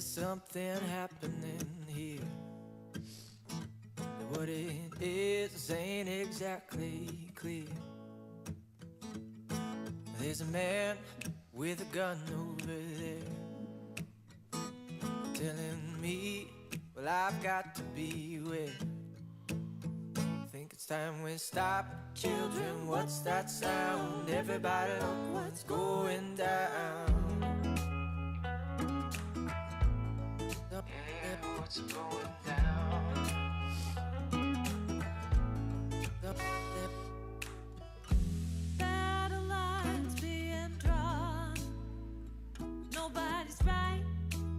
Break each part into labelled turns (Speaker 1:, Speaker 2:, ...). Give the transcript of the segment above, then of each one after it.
Speaker 1: there's something happening here. What it is ain't exactly clear. There's a man with a gun over there telling me, well, I've got to beware. Think it's time we stop. Children, what's that sound? Everybody look what's going down. Yeah, what's going down?
Speaker 2: Battle lines being drawn. Nobody's right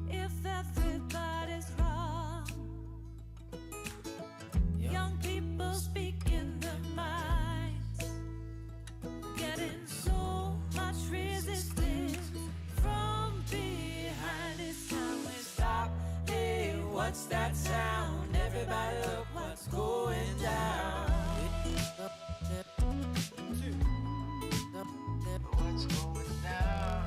Speaker 2: if everybody's wrong. Young people speaking their minds, getting so much resistance from behind. It's time we stop.
Speaker 1: Hey, what's that sound? Everybody look what's going down. What's going down?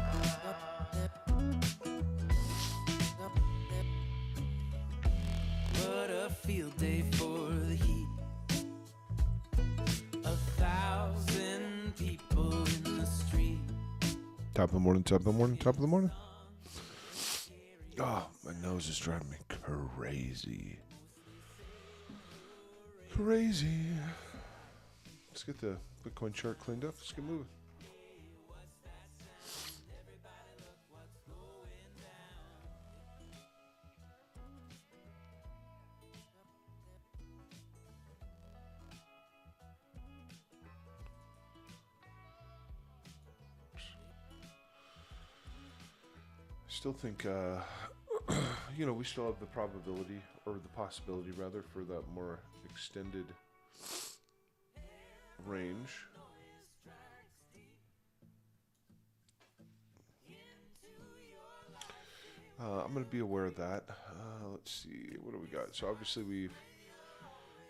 Speaker 1: What a field day for the heat. 1,000 people in the street.
Speaker 3: Top of the morning, top of the morning, top of the morning. Oh, my nose is driving me crazy. Crazy. Let's get the Bitcoin chart cleaned up. Let's get moving. Still think, we still have the probability, or the possibility rather, for that more extended range. I'm going to be aware of that. Let's see, what do we got? So obviously we've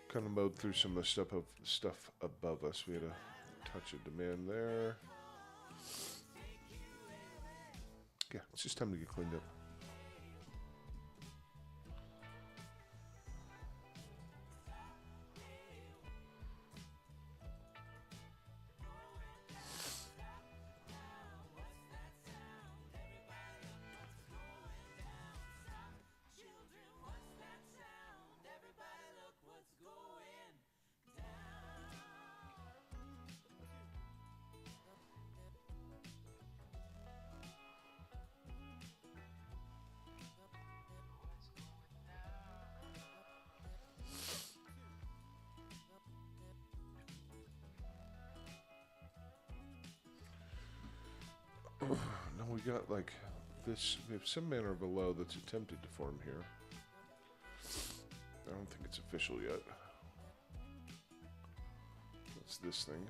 Speaker 3: kind of mowed through some of the stuff above us. We had a touch of demand there. Yeah, it's just time to get cleaned up. Now we got like this, we have some manner of a low that's attempted to form here. I don't think it's official yet. That's this thing.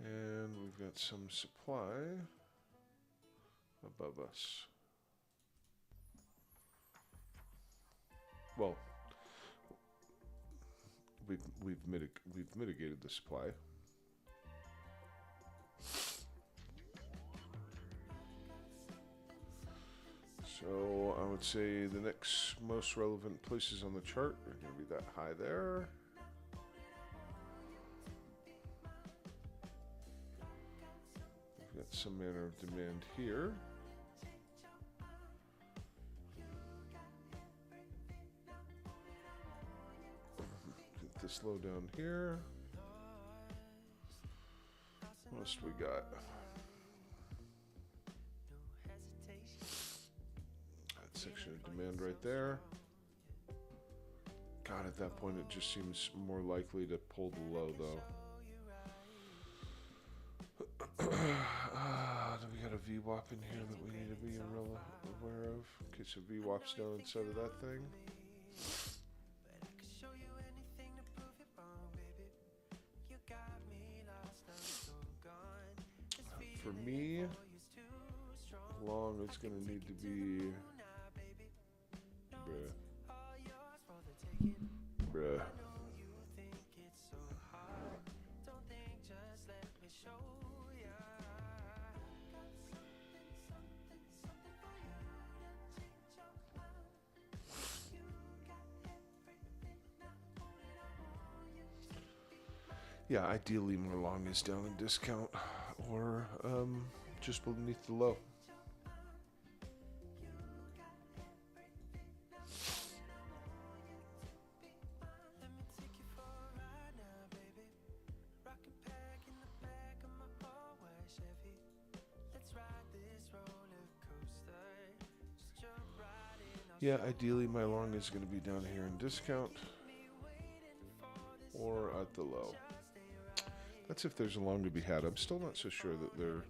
Speaker 3: And we've got some supply above us. Well, we've mitigated the supply. So I would say the next most relevant places on the chart are going to be that high there. We've got some manner of demand here. Get this low down here. What else do we got? Section of demand right there. God, at that point it just seems more likely to pull the low though. Do we got a VWAP in here that we need to be aware of? Okay, so VWAP's down inside of that thing. For me, long it's gonna need to be bruh. Yeah, ideally my long is down in discount or just beneath the low. Yeah, ideally my long is going to be down here in discount or at the low. That's if there's a long to be had. I'm still not so sure that there.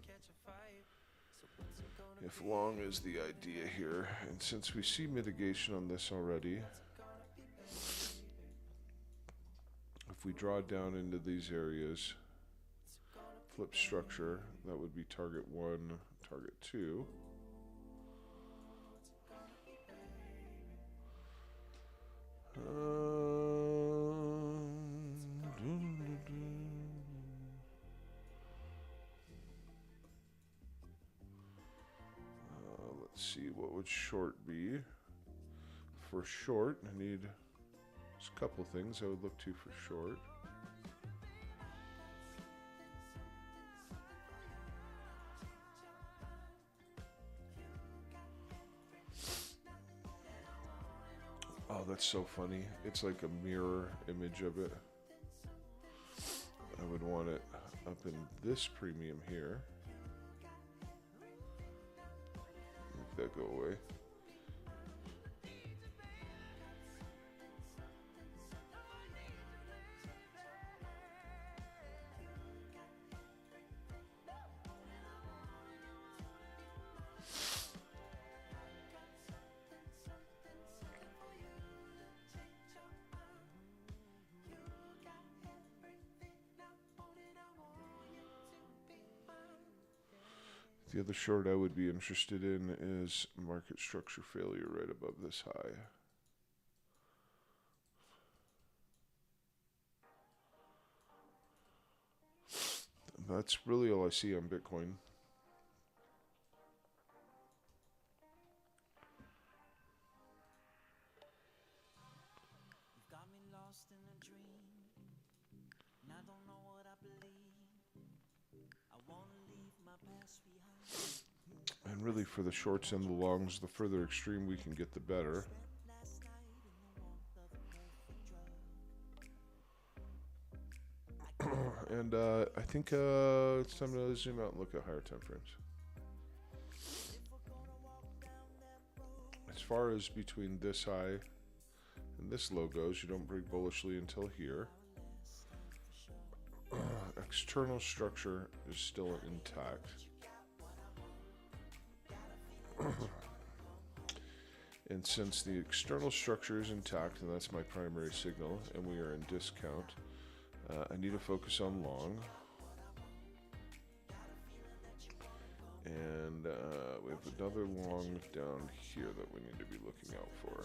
Speaker 3: If long is the idea here, and since we see mitigation on this already, if we draw down into these areas, flip structure, that would be target 1, target 2. Let's see, what would short be? For short, I need just a couple things I would look to for short. Oh, that's so funny. It's like a mirror image of it. I would want it up in this premium here. Make that go away. The other short I would be interested in is market structure failure right above this high. That's really all I see on Bitcoin.
Speaker 2: You've got me lost in a dream, and I don't know what I believe. I want to leave my past behind.
Speaker 3: And really for the shorts and the longs, the further extreme we can get, the better. And I think it's time to zoom out and look at higher time frames. As far as between this high and this low goes, you don't break bullishly until here. External structure is still intact. And since the external structure is intact, and that's my primary signal, and we are in discount, I need to focus on long. And we have another long down here that we need to be looking out for.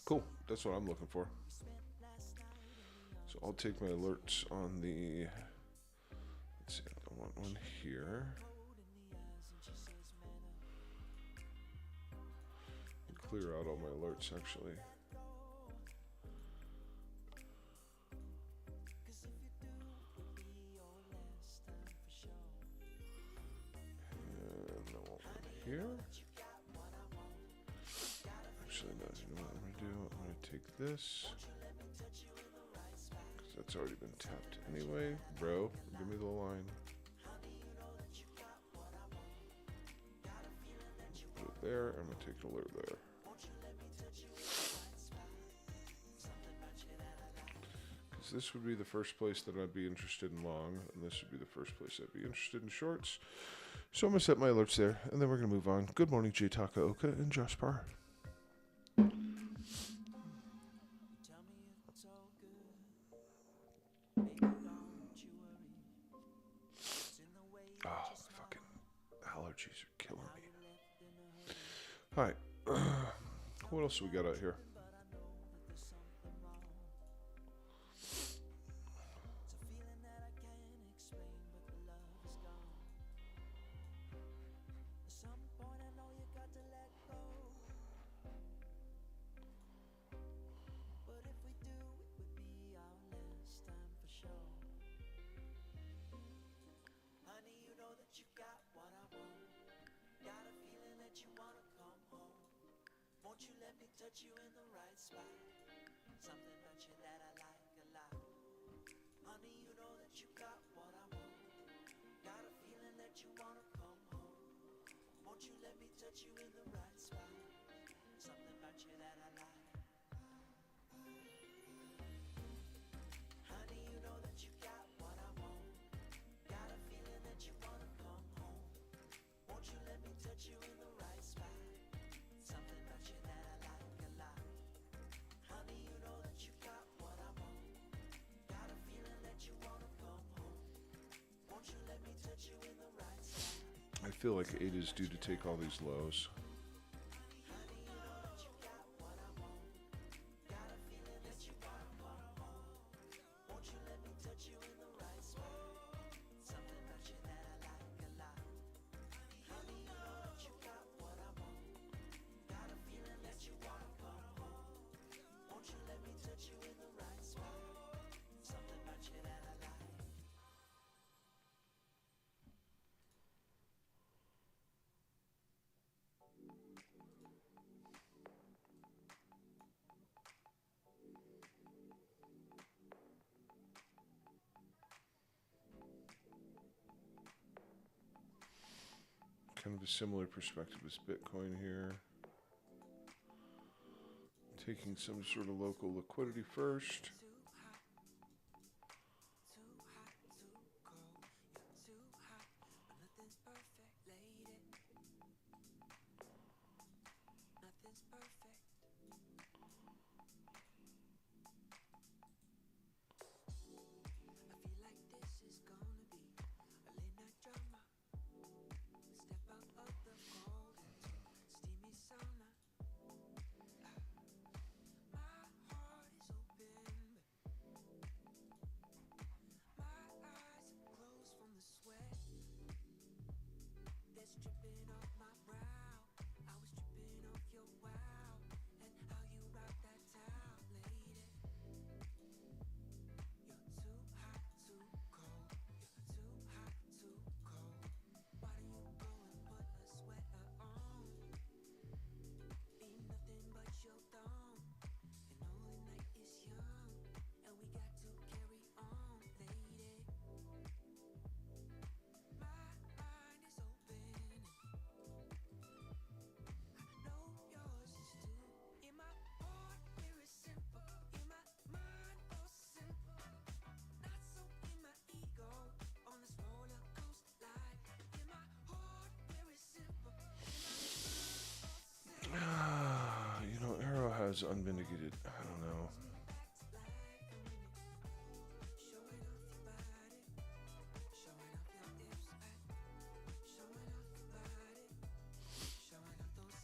Speaker 3: Cool, that's what I'm looking for. So I'll take my alerts on the, let's see, I want one here. Clear out all my alerts actually. And I want one here. Actually, no, you know what I'm going to do? I'm going to take this. Because that's already been tapped anyway. Bro, give me the line. Put it there. I'm going to take an alert there. Because this would be the first place that I'd be interested in long. And this would be the first place I'd be interested in shorts. So I'm going to set my alerts there. And then we're going to move on. Good morning, J Takaoka and Josh Parr. Oh, fucking allergies are killing me. Alright. What else do we got out here?
Speaker 2: Won't you let me touch you in the right spot? Something about you that I like a lot. Honey, you know that you got what I want. Got a feeling that you wanna come home. Won't you let me touch you in the right spot? Something about you that I like. Honey, you know that you got what I want. Got a feeling that you wanna come home. Won't you let me touch you in the right spot? Something about you that I like a lot. Honey, you know that you got what I want. Got a feeling that you wanna come home. Won't you let me touch you in the right spot?
Speaker 3: I feel like Ada's due to take all these lows.
Speaker 2: Honey, you know that you got what I want. Got a feeling that you wanna come home. Won't you let me touch you in the right spot? Something about you that I like a lot. Honey, you know that you got what I want. Got a feeling that you wanna come home. Won't you let me touch you in the right spot? Something about you that I like.
Speaker 3: Kind of a similar perspective as Bitcoin here. Taking some sort of local liquidity first.
Speaker 2: Too hot, too cold. You're too hot, but nothing's perfect, lady. Nothing's perfect. I feel like this is gonna be a late night drama. Step out of the cold into steamy sauna. My heart is open, but my eyes are closed from the sweat that's dripping off my brow. I was dripping off your wow, and how you rock that towel, lady. You're too hot, too cold. You're too hot, too cold. Why do you go and put a sweater on? Be nothing but your thumb. And only night is young, and we got to carry on, lady. My mind is open. I know yours is too. In my heart, very simple. In my mind, oh simple. Not so in my ego. On this roller coaster life. In my heart, very simple. In my mind, oh simple.
Speaker 3: You know, Arrow has unvindicated. I don't know.
Speaker 2: Back to life a minute. Showing off your body. Showing off your hips. Showing off your body. Showing off those.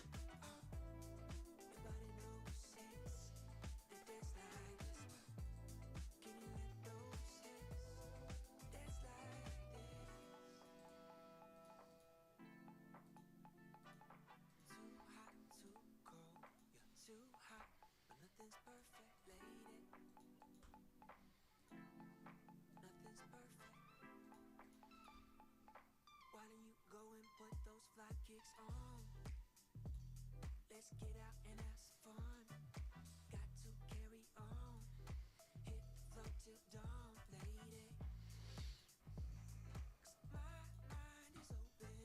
Speaker 2: Your body knows sex. That dance like this. Can you let those hips dance like this? Too hot, too cold. You're too hot, but nothing's perfect, lady. Nothing's perfect. Why don't you go and put those fly kicks on? Let's get out and have some fun. Got to carry on. Hit the floor till dawn, lady. 'Cause my mind is open.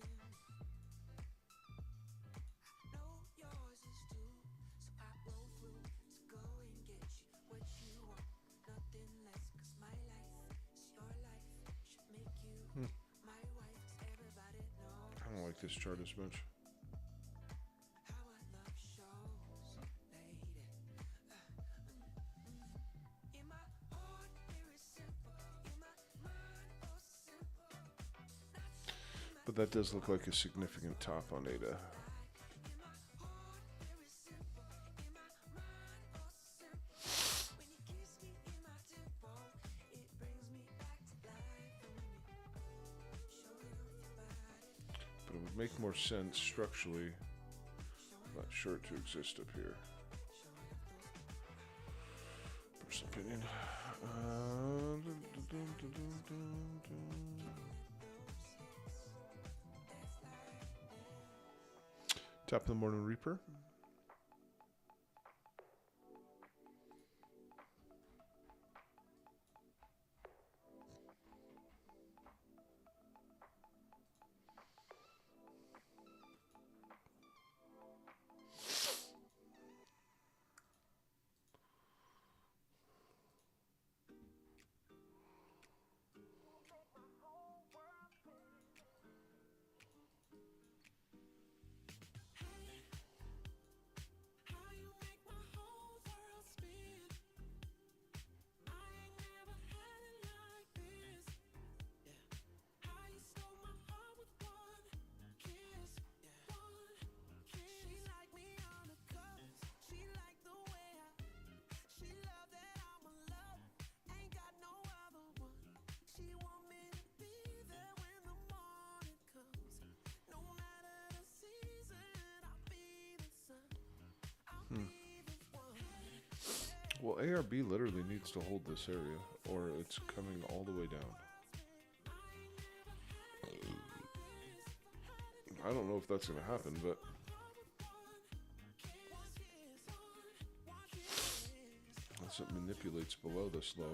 Speaker 2: I know yours is too. So I roll through to go and get you what you want. Nothing less, 'cause my life is your life. Should make you my wife. 'Cause everybody knows
Speaker 3: I don't like this chart as much.
Speaker 2: how I love shows, lady. In my heart, very simple. In my mind, oh simple. Not so in my
Speaker 3: But that does look like a significant top on Ada.
Speaker 2: in my heart, very simple. In my mind, oh simple. When you kiss me in my tempo, it brings me back to life a minute. Showing off your body.
Speaker 3: But it would make more sense structurally. Not sure to exist up here. Personal opinion. Top of the morning Reaper. Well, ARB literally needs to hold this area, or it's coming all the way down. I don't know if that's going to happen, but unless it manipulates below this low.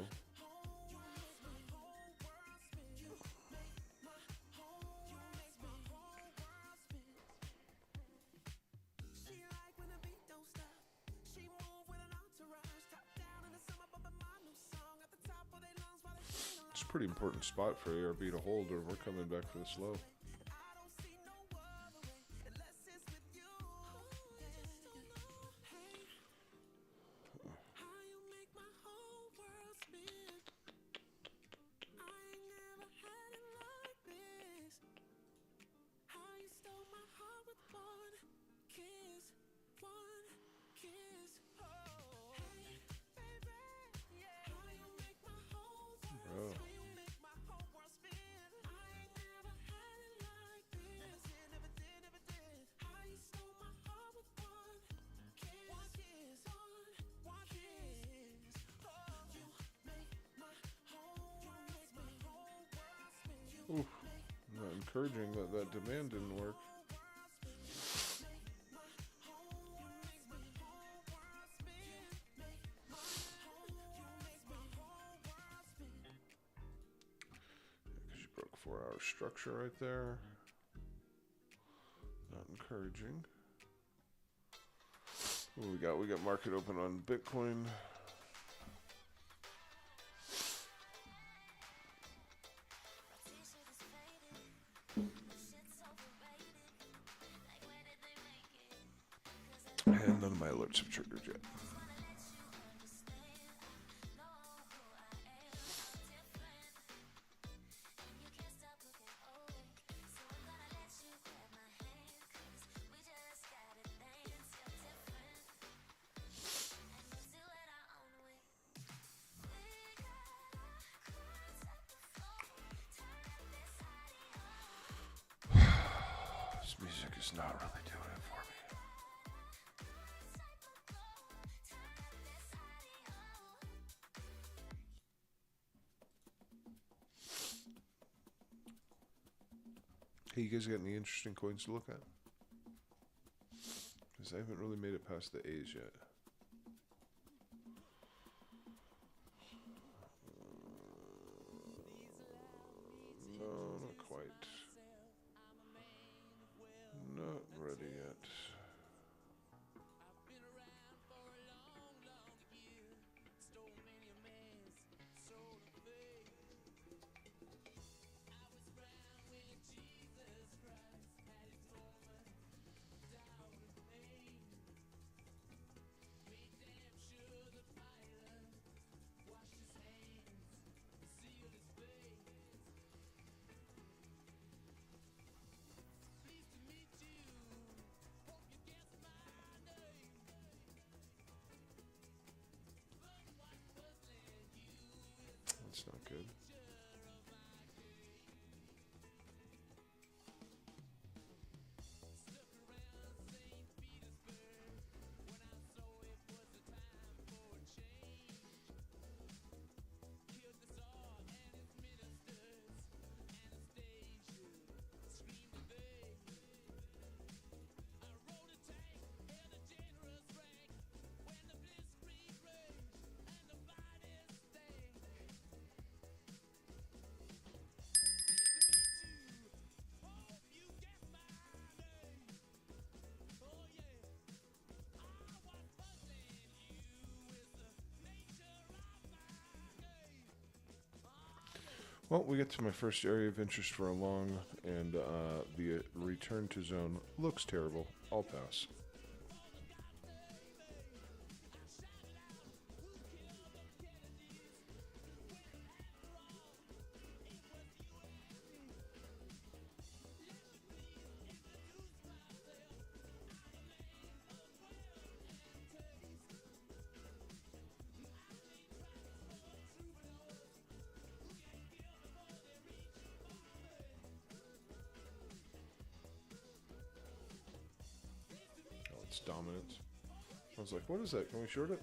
Speaker 3: It's a pretty important spot for ARB to hold, or we're coming back for this low. Oh. Oof. Not encouraging that that demand didn't work. Because you broke 4-hour structure right there. Not encouraging. What do we got? We got market open on Bitcoin. And none of my alerts have triggered yet. This music is not really doing it for me. Hey, you guys got any interesting coins to look at? Because I haven't really made it past the A's yet. No, not quite. Not ready yet. That's not good. Well, we get to my first area of interest for a long, and the return to zone looks terrible. I'll pass. It's dominance. I was like, what is that? Can we short it?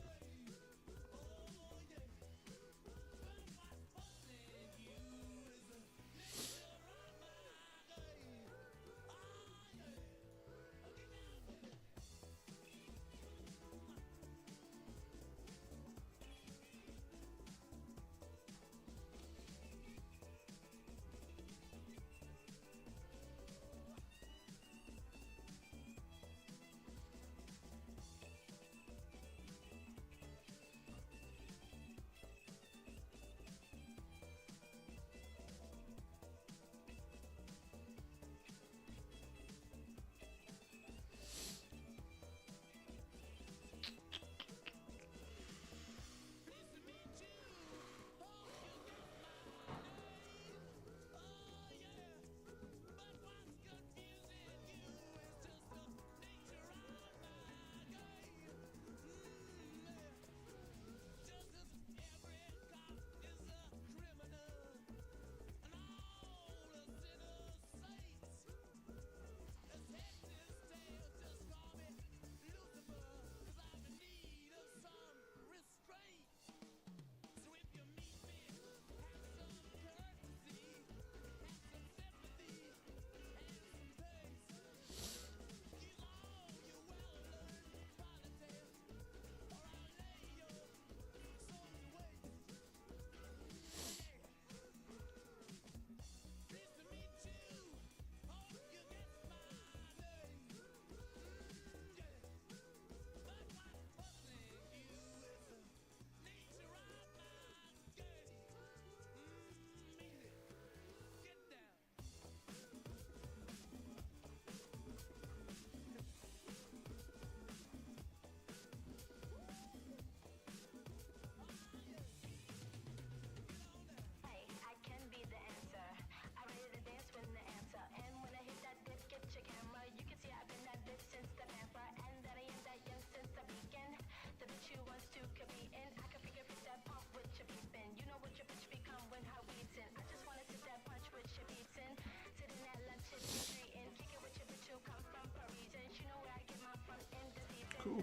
Speaker 3: Cool.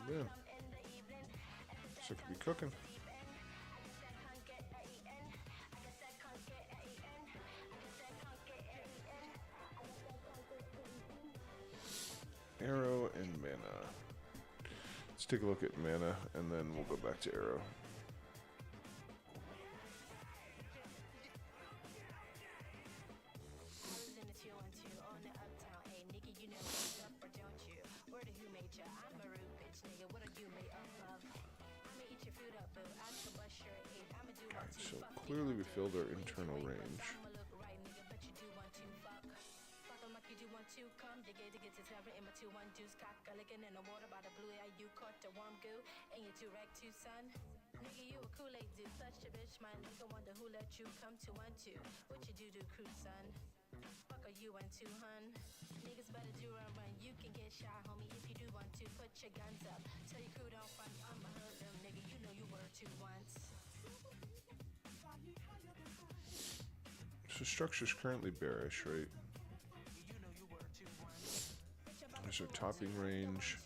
Speaker 3: Man. So could be cooking. Arrow and mana. Let's take a look at mana and then we'll go back to arrow. So clearly we filled our internal range. So structure's currently bearish, right? There's our topping range.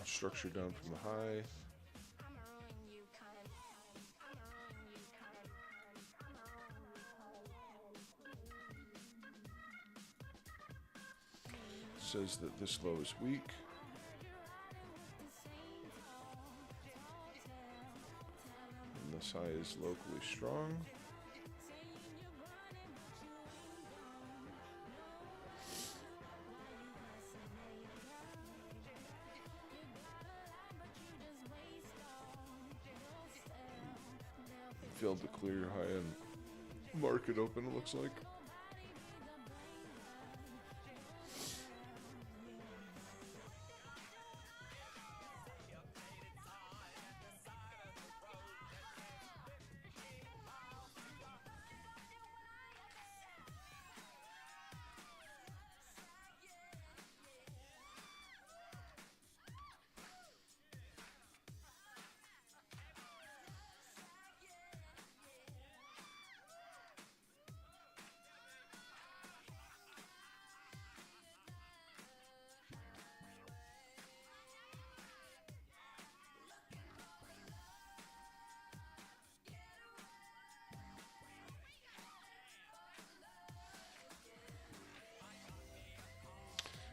Speaker 3: Structure down from the high. Says that this low is weak. And this high is locally strong. Failed to clear high end market open, it looks like.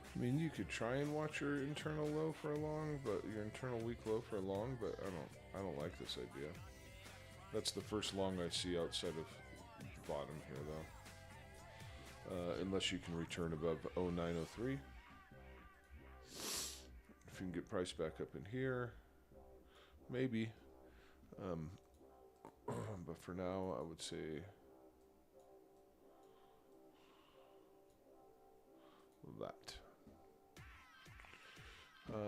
Speaker 3: I mean, you could try and watch your internal low for a long, but your internal weak low for a long, but I don't like this idea. That's the first long I see outside of the bottom here, though. Unless you can return above 0903. If you can get price back up in here, maybe. But for now, I would say that.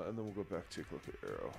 Speaker 3: And then we'll go back, take a look at arrow.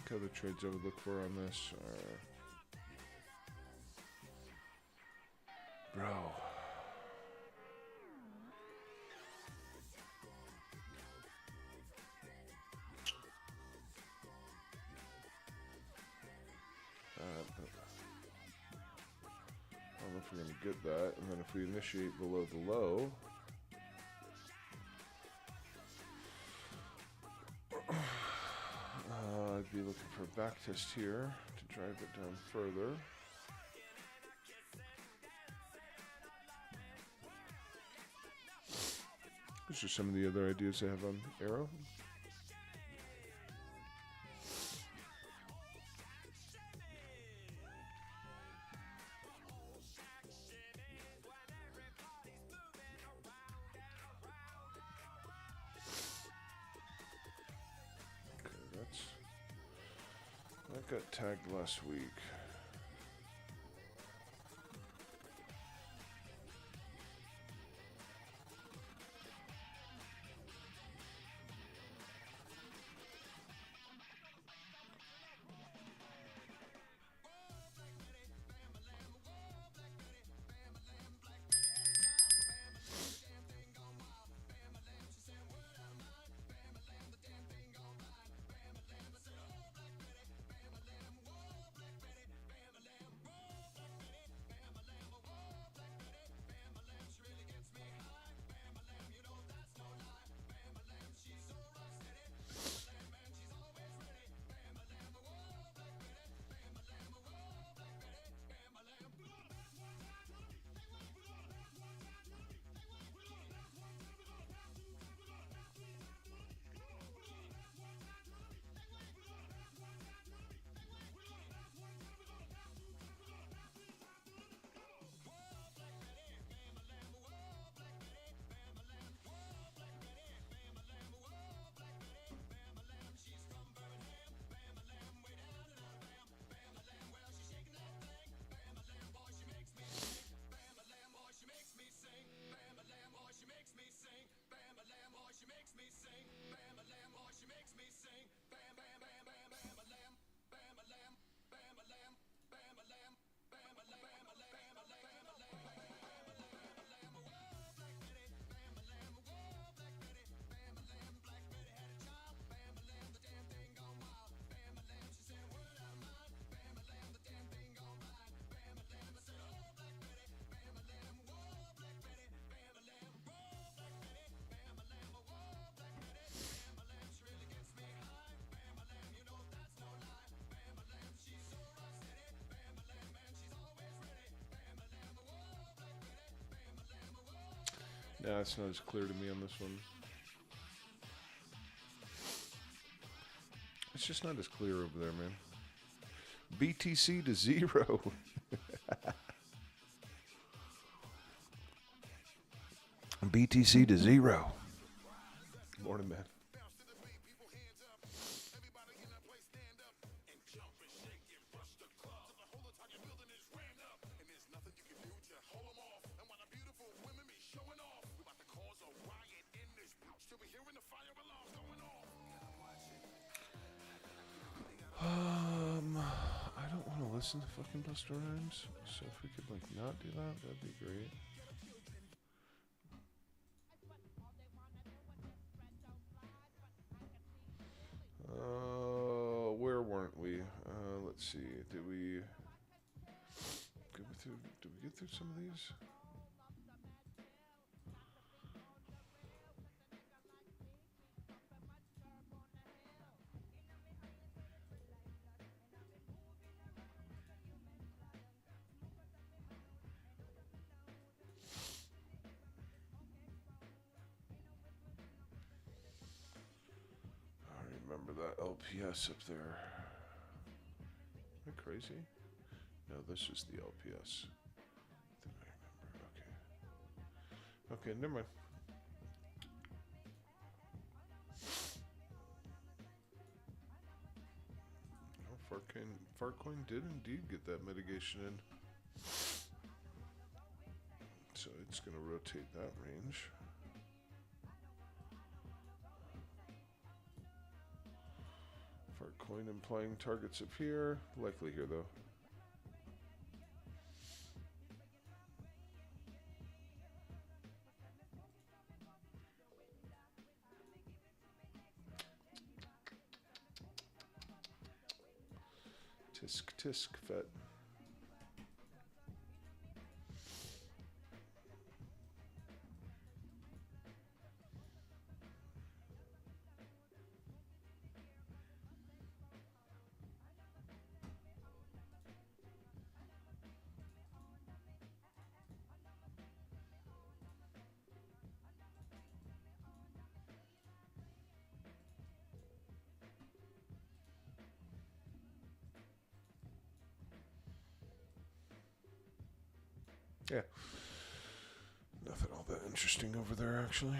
Speaker 3: Other trades I would look for on this are, bro. I don't know if we're gonna get that, and then if we initiate below the low. I'd be looking for a back test here to drive it down further. Those are some of the other ideas I have on Arrow. That got tagged last week. Yeah, it's not as clear to me on this one. It's just not as clear over there, man. BTC to 0. BTC to 0. Morning, man. I don't want to listen to fucking Busta Rhymes, so if we could like not do that, that'd be great. Where weren't we? Let's see. Did we get through some of these? Remember that LPS up there. Am I crazy? No, this is the LPS. I think I remember. Okay. Okay, never mind. Oh, Farcoin did indeed get that mitigation in. So it's going to rotate that range. Farcoin implying targets up here. Likely here, though. Tisk, Fet. Yeah. Nothing all that interesting over there, actually.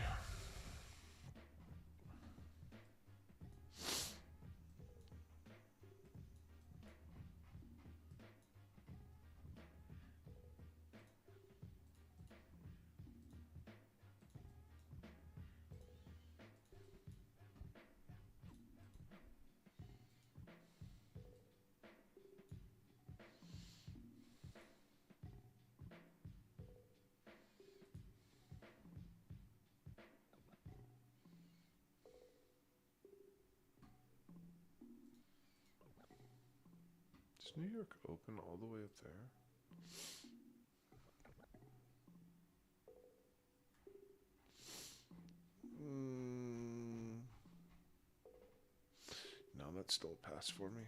Speaker 3: Is New York open all the way up there? No, that's still a pass for me.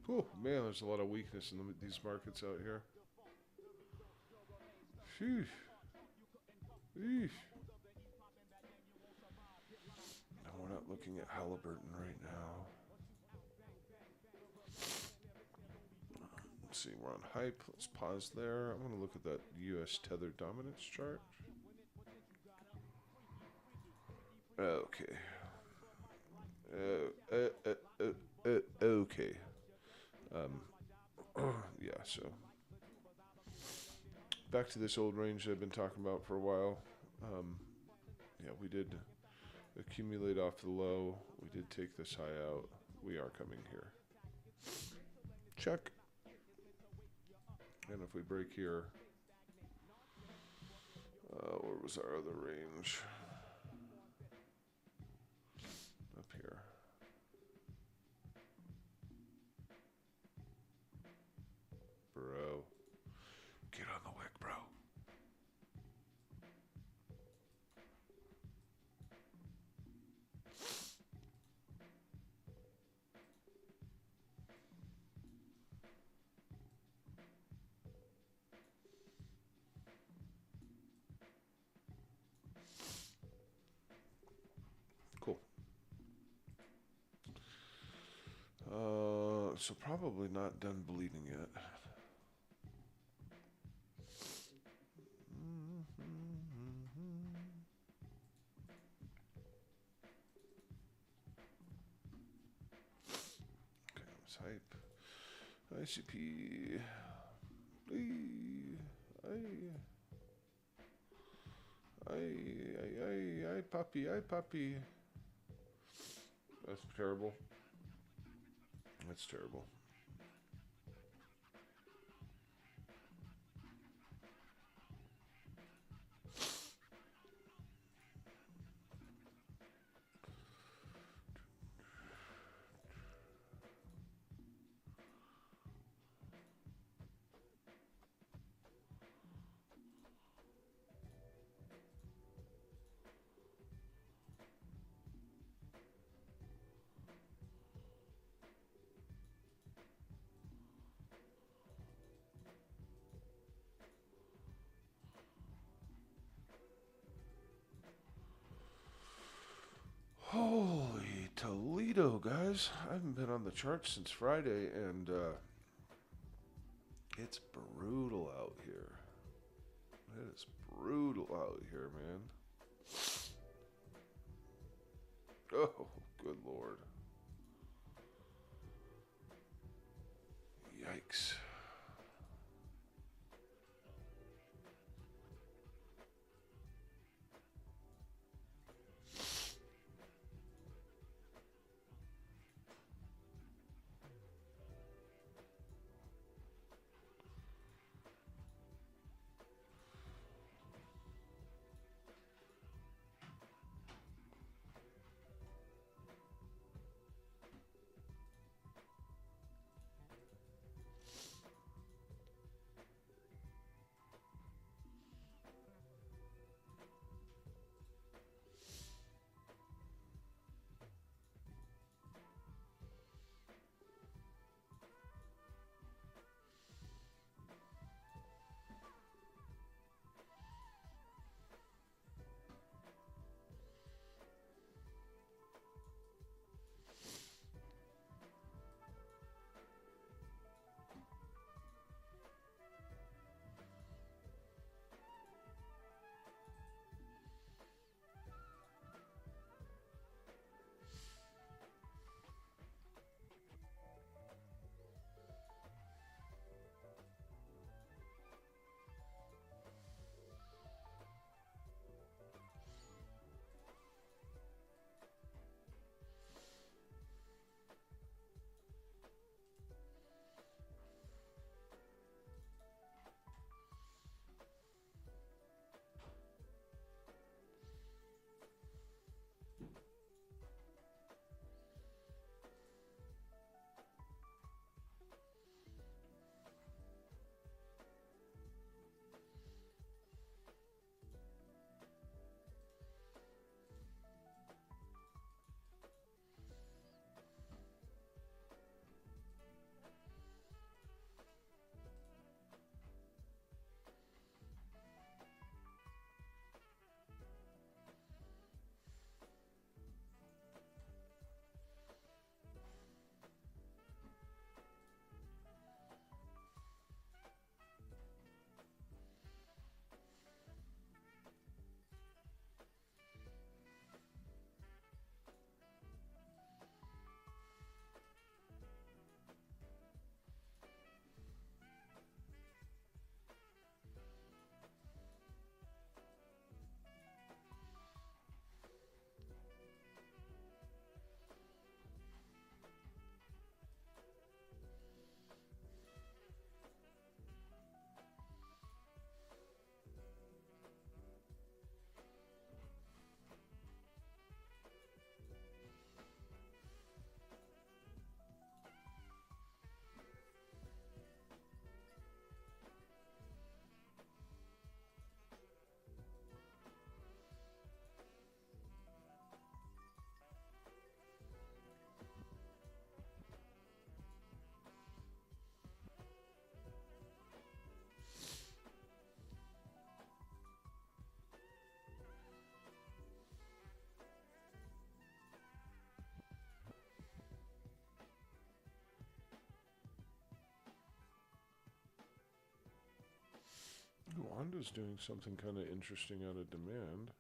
Speaker 3: Oh man, there's a lot of weakness in these markets out here. Sheesh. Eesh. No, we're not looking at Halliburton right now. Let's see, we're on hype. Let's pause there. I'm going to look at that U.S. tether dominance chart. Okay. Okay. Yeah, so back to this old range I've been talking about for a while. Yeah, we did accumulate off the low. We did take this high out. We are coming here. Check. And if we break here, where was our other range? Up here. Bro. Get on the wick, bro. Cool. So probably not done bleeding yet. Okay, let's hype. ICP. Ay, puppy. That's terrible. That's terrible. Holy Toledo, guys. I haven't been on the charts since Friday, and it's brutal out here. It is brutal out here, man. Oh, good Lord. Yikes. Wanda's doing something kind of interesting out of demand.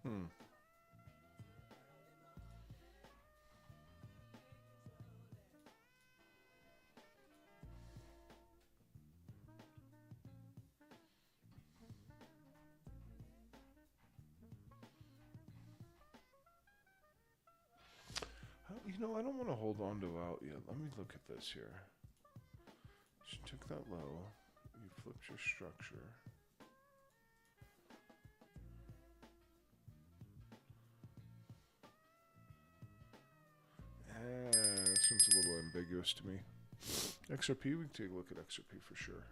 Speaker 3: Hmm. You know, I don't want to hold on to out yet. Let me look at this here. She took that low. You flipped your structure. This one's a little ambiguous to me. XRP, we can take a look at XRP for sure.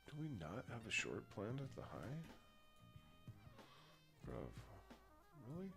Speaker 3: Do we not have a short planned at the high? Bruv. Really?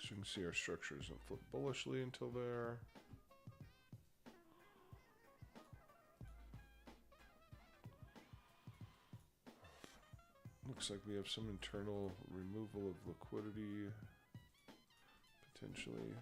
Speaker 3: So you can see our structure isn't flipped bullishly until there. Looks like we have some internal removal of liquidity, potentially.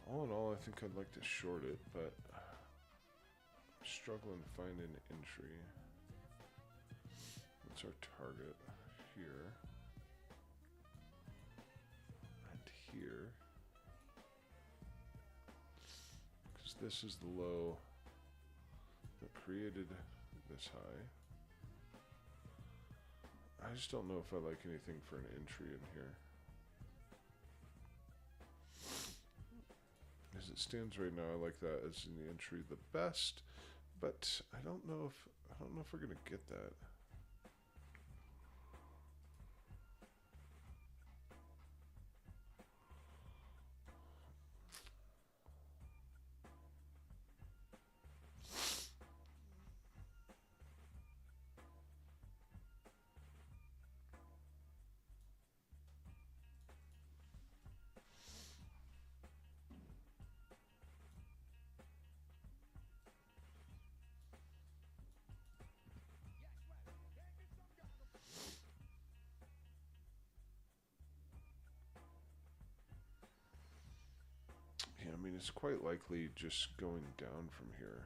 Speaker 3: All in all, I think I'd like to short it, but I'm struggling to find an entry. What's our target? Here. And here. Because this is the low that created this high. I just don't know if I like anything for an entry in here. As it stands right now, I like that as in the entry the best, but I don't know if we're gonna get that. mean, it's quite likely just going down from here.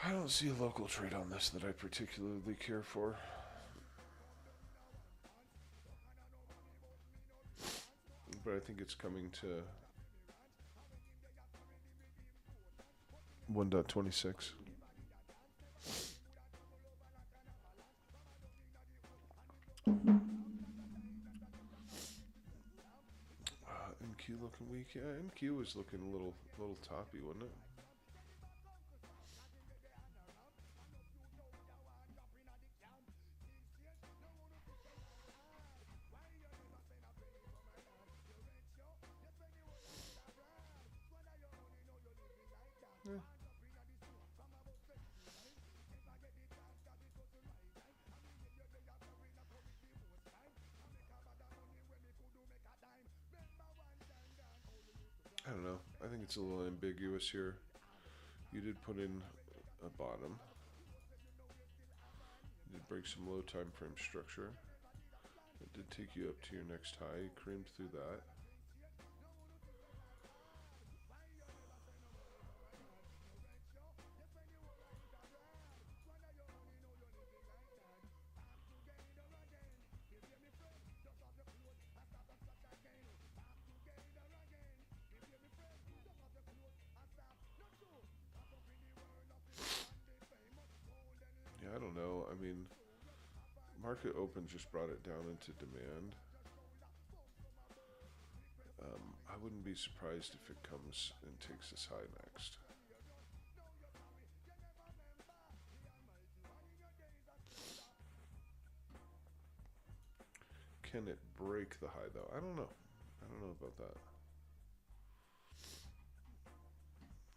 Speaker 3: I don't see a local trade on this that I particularly care for. But I think it's coming to 1.26. MQ looking weak. Yeah, MQ was looking a little toppy, wasn't it? I don't know. I think it's a little ambiguous here. You did put in a bottom. You did break some low time frame structure. It did take you up to your next high. You creamed through that. I don't know. I mean, market open just brought it down into demand. I wouldn't be surprised if it comes and takes this high next. Can it break the high though? I don't know. I don't know about that.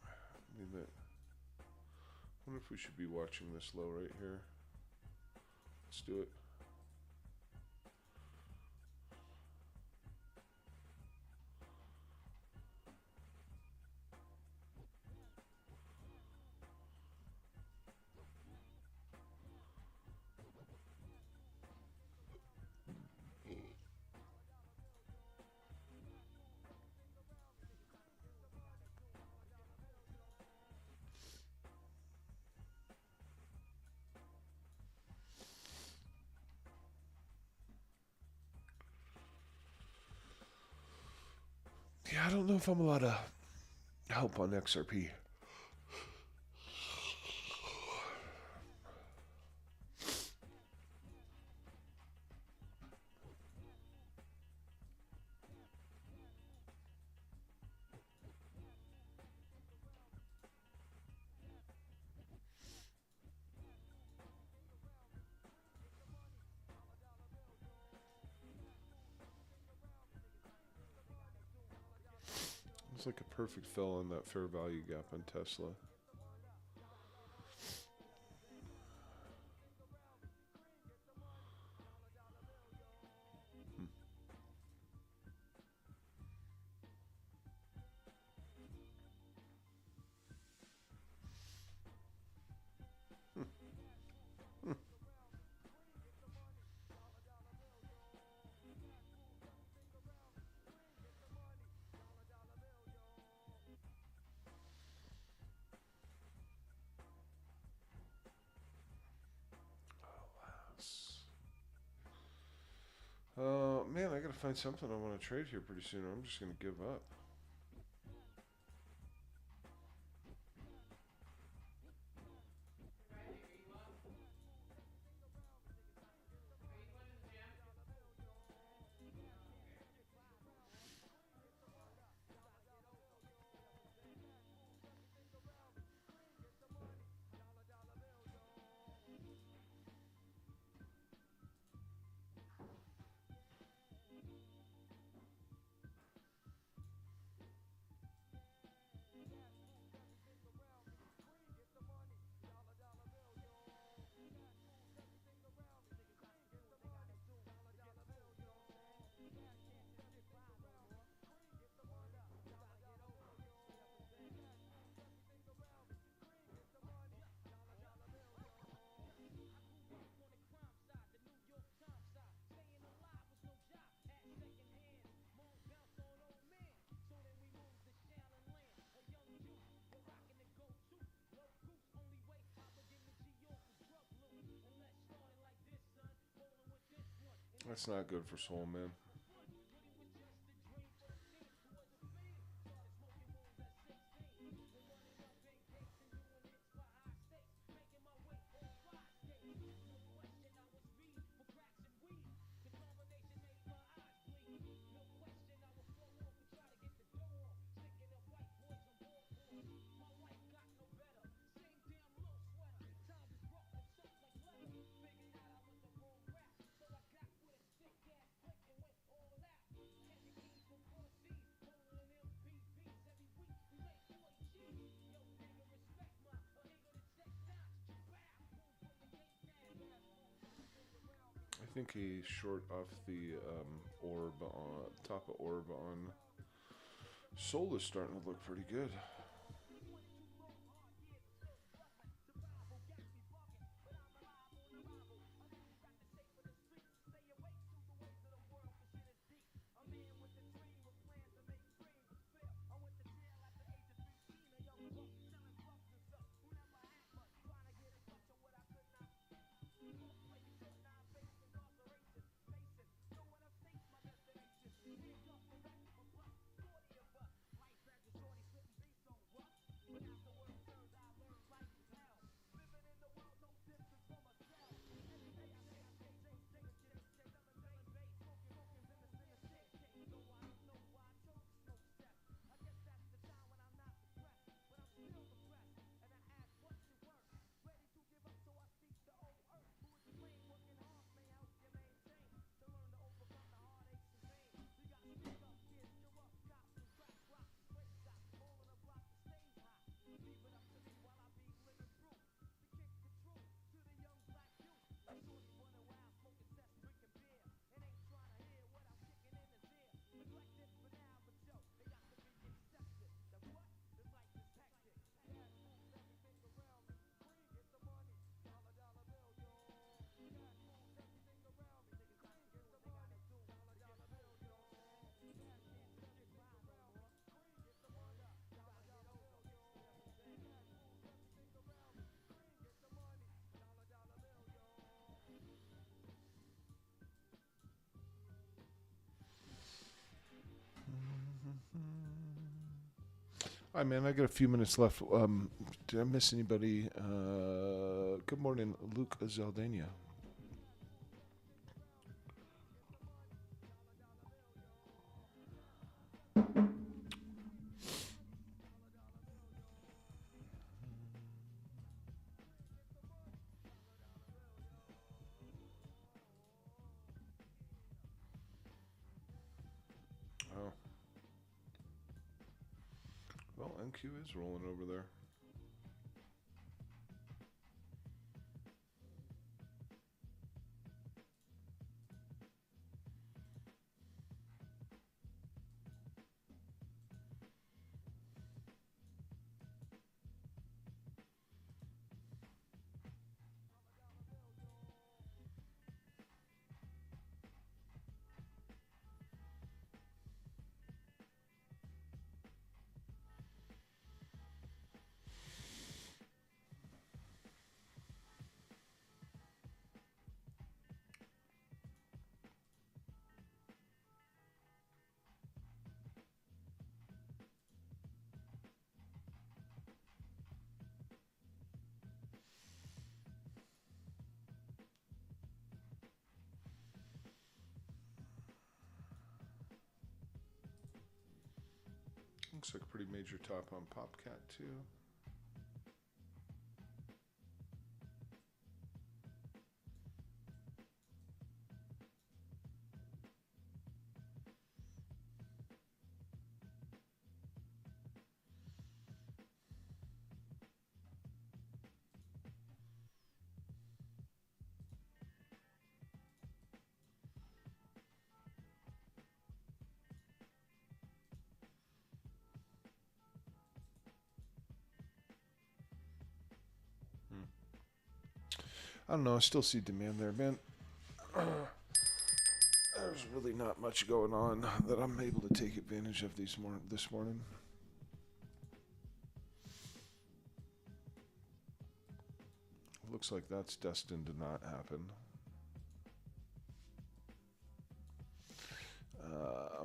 Speaker 3: I mean, I wonder if we should be watching this low right here. Let's do it. Yeah, I don't know if I'm allowed to help on XRP. It's like a perfect fill on that fair value gap on Tesla. Man, I gotta find something I want to trade here pretty soon, or I'm just gonna give up. That's not good for soul, man. I think he short off the orb on top of orb on Soul is starting to look pretty good. Hi, man. I got a few minutes left. Did I miss anybody? Good morning, Luke Zaldania. Oh, well, NQ is rolling over there. Looks like a pretty major top on Popcat, too. I don't know. I still see demand there, man. There's really not much going on that I'm able to take advantage of this morning. Looks like that's destined to not happen.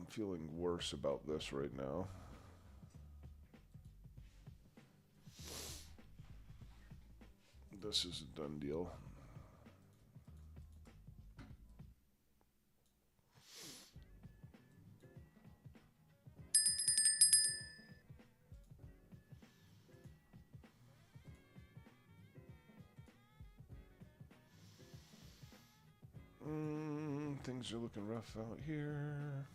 Speaker 3: I'm feeling worse about this right now. This is a done deal. Things are looking rough out here.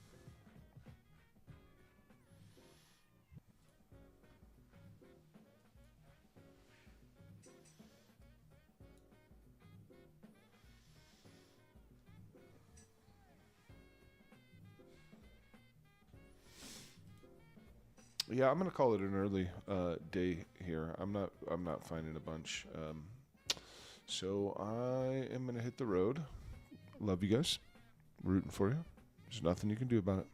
Speaker 3: Yeah, I'm gonna call it an early day here. I'm not finding a bunch. So I am gonna hit the road. Love you guys. Rooting for you. There's nothing you can do about it.